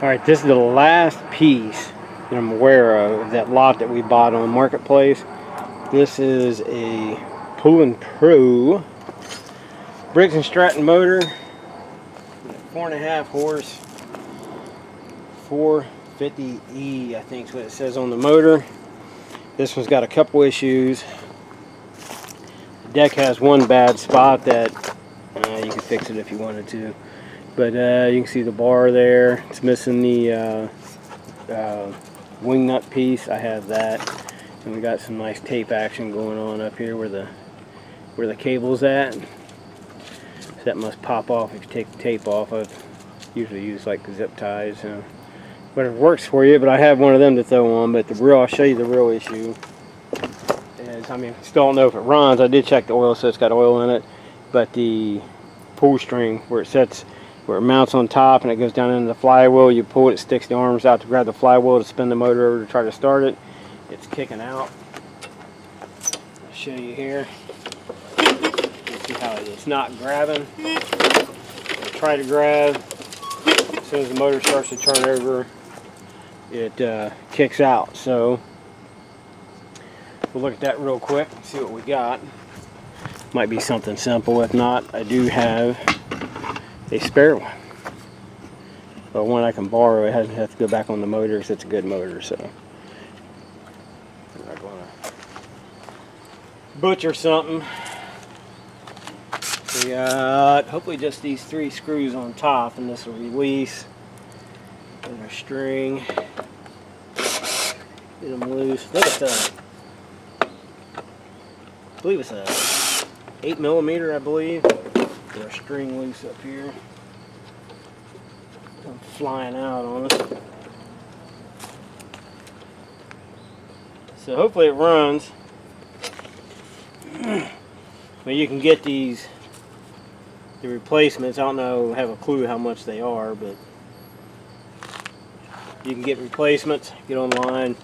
Alright, this is the last piece that I'm aware of that lot that we bought on Marketplace. This is a Poulan Pro Briggs & Stratton motor, 4.5 horse, 450E I think is what it says on the motor. This one's got a couple issues. The deck has one bad spot that you can fix it if you wanted to. But you can see the bar there. It's missing the wing nut piece. I have that. And we got some nice tape action going on up here where the cable's at. So that must pop off if you take the tape off. I usually use like zip ties. Whatever works for you, but I have one of them to throw on. But I'll show you the real issue. Still don't know if it runs. I did check the oil, so it's got oil in it. But the pull string where it mounts on top and it goes down into the flywheel, you pull it, it sticks the arms out to grab the flywheel to spin the motor over to try to start it. It's kicking out. I'll show you here. You see how it's not grabbing. I'll try to grab. As soon as the motor starts to turn over, it kicks out. So we'll look at that real quick and see what we got. Might be something simple. If not, I do have a spare one, but one I can borrow. It doesn't have to go back on the motor because it's a good motor. So I'm not going to butcher something. We got hopefully just these 3 screws on top, and this will release. And our string. Get them loose. Look at that. I believe it's a 8mm, I believe. Get our string loose up here. Come flying out on us. So hopefully it runs. But you can get the replacements. I don't know, have a clue how much they are, but you can get replacements. Get online.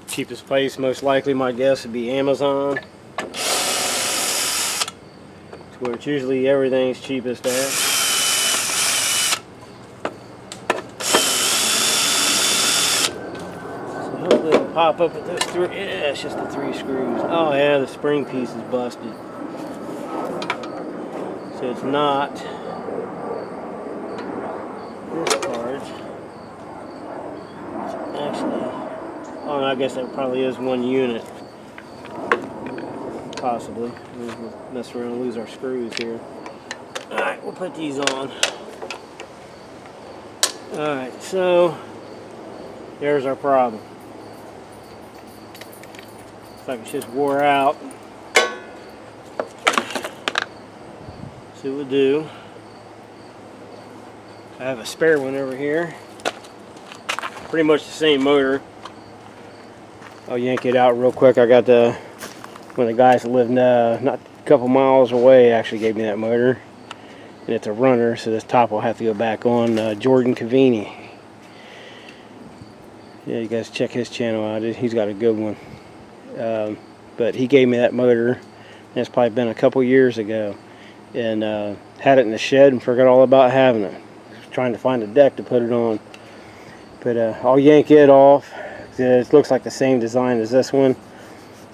Cheapest place, most likely, my guess, would be Amazon. Where it's usually everything's cheapest at. So hopefully it'll pop up at those 3. Yeah, it's just the 3 screws. Oh yeah, the spring piece is busted. So it's not this part. It's actually, oh, I guess that probably is one unit. Possibly. We'll mess around and lose our screws here. Alright, we'll put these on. Alright, so there's our problem. Looks like it's just wore out. See what we'll do. I have a spare one over here. Pretty much the same motor. I'll yank it out real quick. I got one of the guys that lived not a couple miles away actually gave me that motor, and it's a runner, so this top will have to go back on. Jordan Cavini, yeah, you guys check his channel out. He's got a good one. But he gave me that motor, and it's probably been a couple years ago, and had it in the shed and forgot all about having it. I was trying to find a deck to put it on, but I'll yank it off. It looks like the same design as this one.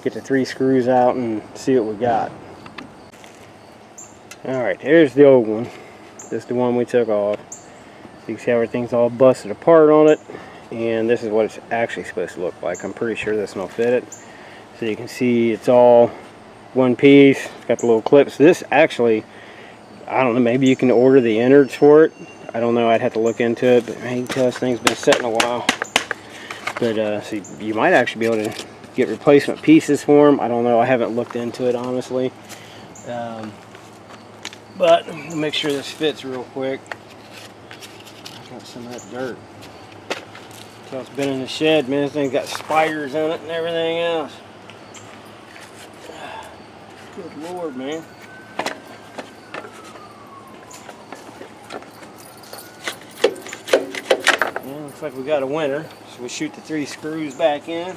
Get the 3 screws out and see what we got. Alright, here's the old one. This is the one we took off. You can see everything's all busted apart on it. And this is what it's actually supposed to look like. I'm pretty sure this one will fit it. So you can see it's all one piece. It's got the little clips. This actually, I don't know, maybe you can order the innards for it. I don't know, I'd have to look into it. But man, you can tell this thing's been sitting a while. But so you might actually be able to get replacement pieces for them. I don't know, I haven't looked into it honestly. But we'll make sure this fits real quick. I got some of that dirt. So it's been in the shed, man. This thing's got spiders in it and everything else. Good Lord, man. Yeah, looks like we got a winner. So we'll shoot the 3 screws back in.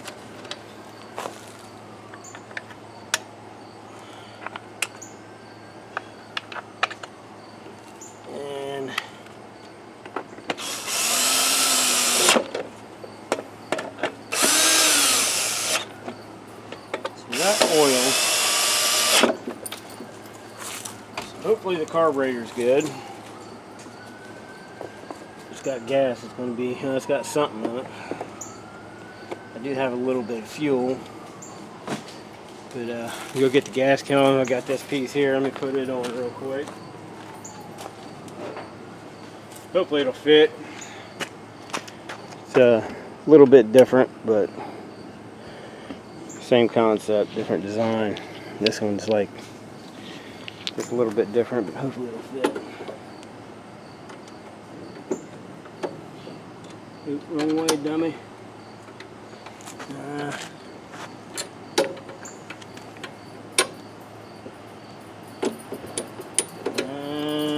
Hopefully the carburetor's good. It's got gas. It's going to be, it's got something in it. I do have a little bit of fuel. But we'll get the gas can. I got this piece here. Let me put it on real quick. Hopefully it'll fit. It's a little bit different, but same concept, different design. This one's like just a little bit different, but hopefully it'll fit. Oop, wrong way, dummy.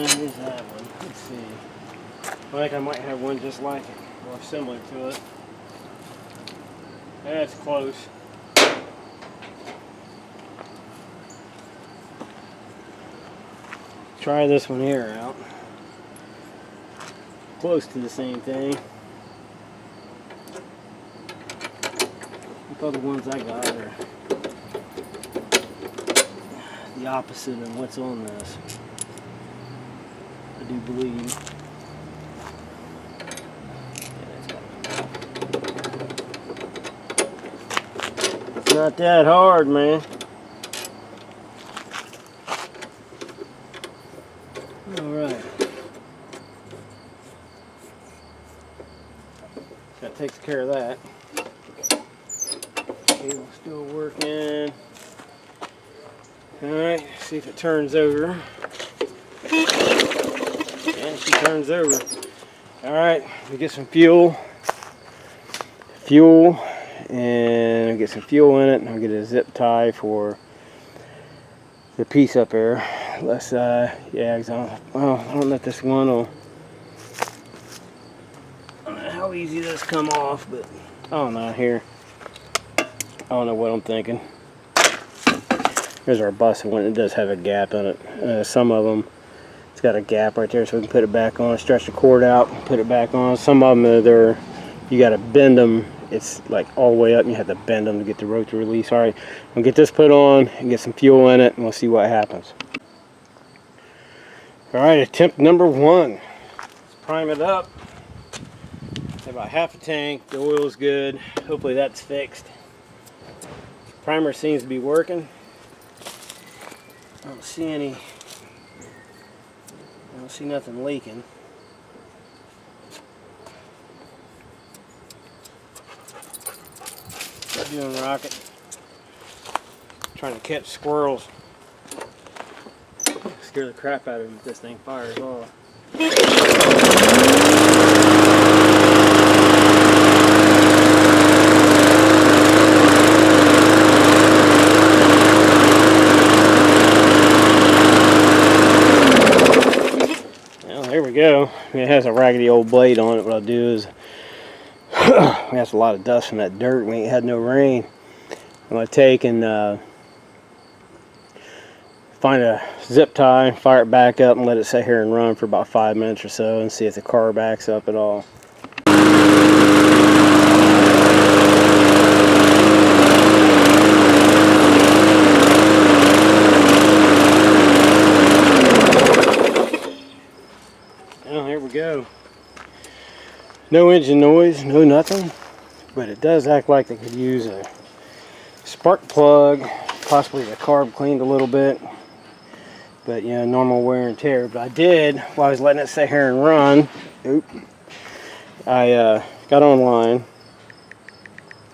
Here's that one. Let's see. I think I might have one just like it, or similar to it. That's close. Try this one here out. Close to the same thing. The other ones I got are the opposite of what's on this. I do believe. It's not that hard, man. Alright. That takes care of that. Cable's still working. Alright, see if it turns over. And she turns over. Alright, we get some fuel. And get some fuel in it. And I'll get a zip tie for the piece up there. Let's, yeah, I don't know if this one will, I don't know how easy this come off, but I don't know here. I don't know what I'm thinking. Here's our busted one. It does have a gap in it. Some of them, it's got a gap right there, so we can put it back on. Stretch the cord out, put it back on. Some of them, you got to bend them. It's like all the way up, and you have to bend them to get the rope to release. All right, we'll get this put on and get some fuel in it, and we'll see what happens. All right, attempt number 1. Let's prime it up. About half a tank. The oil's good. Hopefully that's fixed. Primer seems to be working. I don't see nothing leaking. Doing rocket. Trying to catch squirrels. Scare the crap out of them if this thing fires off. Well, there we go. It has a raggedy old blade on it. What I'll do is we have a lot of dust from that dirt. We ain't had no rain. I'm going to take and find a zip tie, fire it back up, and let it sit here and run for about 5 minutes or so and see if the car backs up at all. Well, here we go. No engine noise, no nothing, but it does act like they could use a spark plug, possibly the carb cleaned a little bit, but you know, normal wear and tear. But I did, while I was letting it sit here and run, I got online,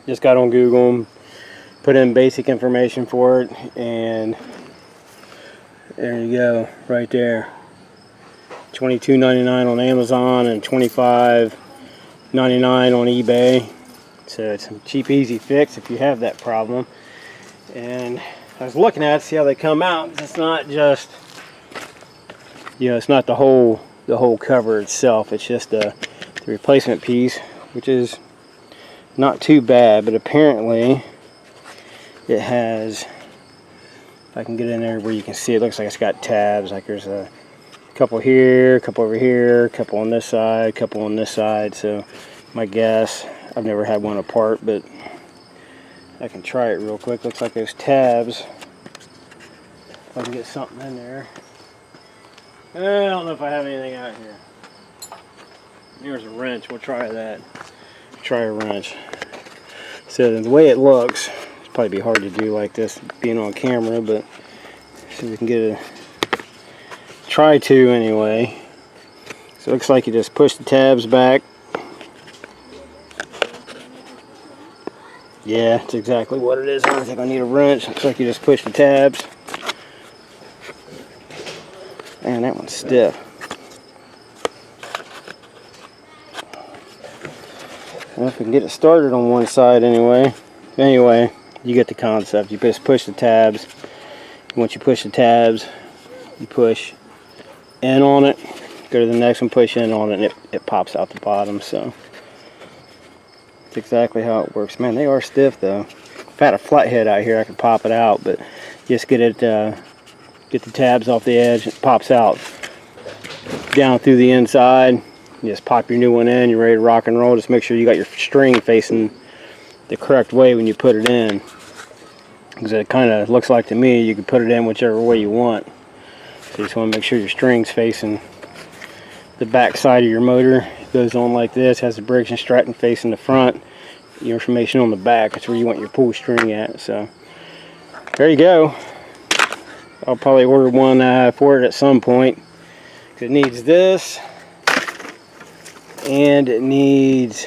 just got on Google, put in basic information for it, and there you go, right there. $22.99 on Amazon and $25.99 on eBay. So it's a cheap, easy fix if you have that problem. And I was looking at it, see how they come out. It's not just, you know, it's not the whole cover itself. It's just the replacement piece, which is not too bad. But apparently, it has. If I can get in there where you can see, it looks like it's got tabs. Like there's a couple here, a couple over here, a couple on this side, a couple on this side. So my guess, I've never had one apart, but I can try it real quick. Looks like those tabs, if I can get something in there. I don't know if I have anything out here. Here's a wrench. We'll try that. Try a wrench. So the way it looks, it's probably be hard to do like this being on camera, but see if we can get a try to anyway. So it looks like you just push the tabs back. Yeah, that's exactly what it is. I don't think I need a wrench. Looks like you just push the tabs. Man, that one's stiff. Well, if we can get it started on one side anyway. Anyway, you get the concept. You just push the tabs. Once you push the tabs, you push in on it. Go to the next one, push in on it, and it pops out the bottom. So that's exactly how it works. Man, they are stiff though. If I had a flathead out here, I could pop it out, but just get it, get the tabs off the edge. It pops out down through the inside. You just pop your new one in. You're ready to rock and roll. Just make sure you got your string facing the correct way when you put it in, because it kind of looks like to me you can put it in whichever way you want. So you just want to make sure your string's facing the back side of your motor. It goes on like this, has the brakes and stratton facing the front, your information on the back. That's where you want your pull string at. So there you go. I'll probably order one for it at some point. It needs this, and it needs,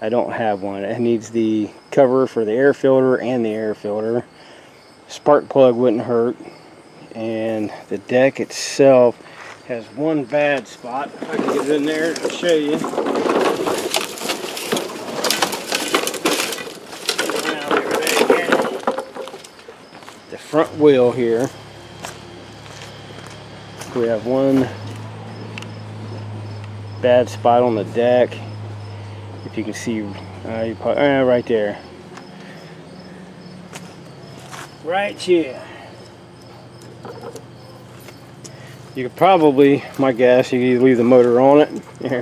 I don't have one, it needs the cover for the air filter and the air filter. Spark plug wouldn't hurt. And the deck itself has one bad spot. If I can get it in there to show you. The front wheel here, we have one bad spot on the deck. If you can see, you probably, right there, right here. You could probably, my guess, you could either leave the motor on it,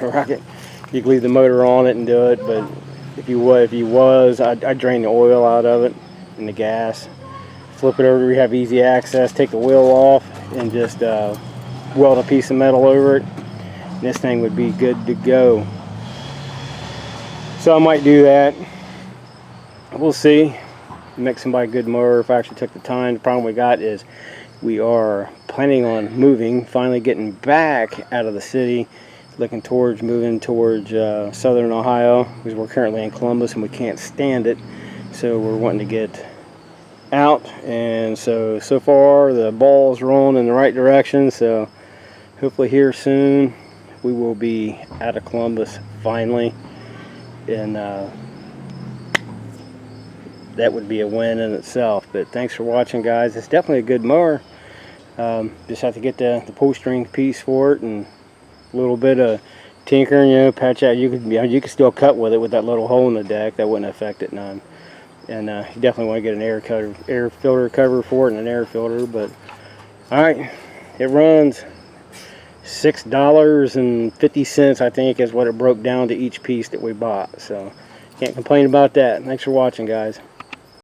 rocket. You could leave the motor on it and do it, but if you was, I'd drain the oil out of it and the gas. Flip it over, we have easy access, take the wheel off, and just weld a piece of metal over it. And this thing would be good to go. So I might do that. We'll see. Make somebody a good mower if I actually took the time. The problem we got is we are planning on moving, finally getting back out of the city, moving towards southern Ohio, because we're currently in Columbus and we can't stand it. So we're wanting to get out, and so far the ball's rolling in the right direction. So hopefully here soon we will be out of Columbus finally, and that would be a win in itself. But thanks for watching, guys. It's definitely a good mower. Just have to get the pull string piece for it and a little bit of tinkering, patch out. You could still cut with it with that little hole in the deck. That wouldn't affect it none. And you definitely want to get an air filter cover for it and an air filter. But all right, it runs $6.50, I think, is what it broke down to each piece that we bought. So can't complain about that. Thanks for watching, guys.